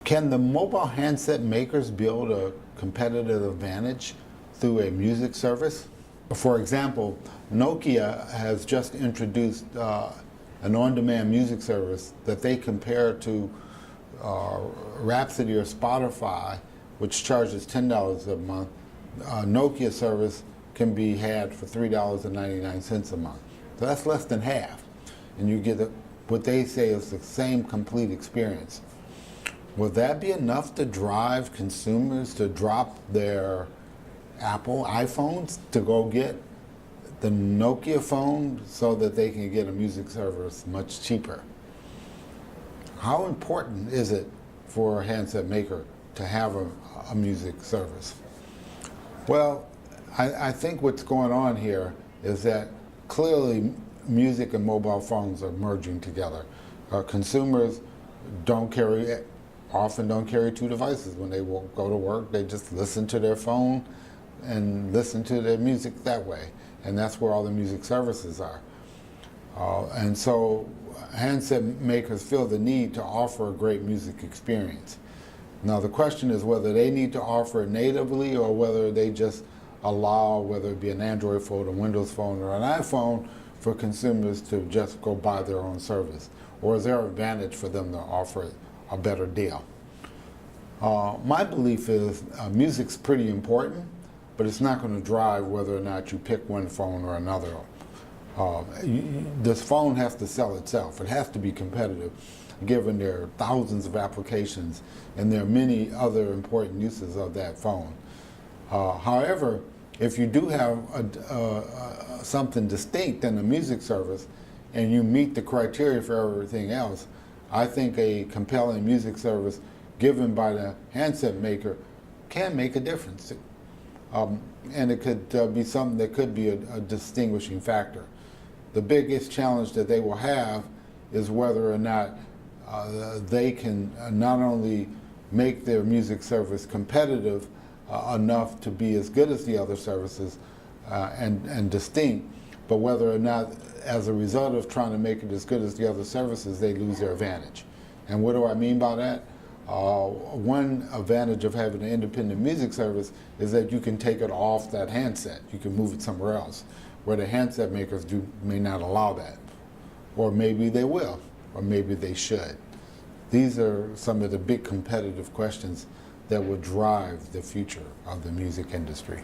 Can the mobile handset makers build a competitive advantage through a music service? For example, Nokia has just introduced an on-demand music service that they compare to Rhapsody or Spotify, which charges $10 a month. Nokia service can be had for $3.99 a month. So that's less than half. And you get what they say is the same complete experience. Will that be enough to drive consumers to drop their Apple iPhones to go get the Nokia phone so that they can get a music service much cheaper? How important is it for a handset maker to have a music service? Well, I think what's going on here is that clearly music and mobile phones are merging together. Consumers often don't carry two devices when they go to work. They just listen to their phone and listen to their music that way. And that's where all the music services are. And so handset makers feel the need to offer a great music experience. Now the question is whether they need to offer it natively or whether they just allow, whether it be an Android phone, a Windows phone, or an iPhone, for consumers to just go buy their own service. Or is there an advantage for them to offer a better deal? My belief is music's pretty important, but it's not going to drive whether or not you pick one phone or another. This phone has to sell itself. It has to be competitive, given there are thousands of applications and there are many other important uses of that phone. However, if you do have something distinct in a music service and you meet the criteria for everything else, I think a compelling music service given by the handset maker can make a difference. And it could be something that could be a distinguishing factor. The biggest challenge that they will have is whether or not they can not only make their music service competitive enough to be as good as the other services and distinct, but whether or not, as a result of trying to make it as good as the other services, they lose their advantage. And what do I mean by that? One advantage of having an independent music service is that you can take it off that handset. You can move it somewhere else, where the handset makers may not allow that. Or maybe they will, or maybe they should. These are some of the big competitive questions that will drive the future of the music industry.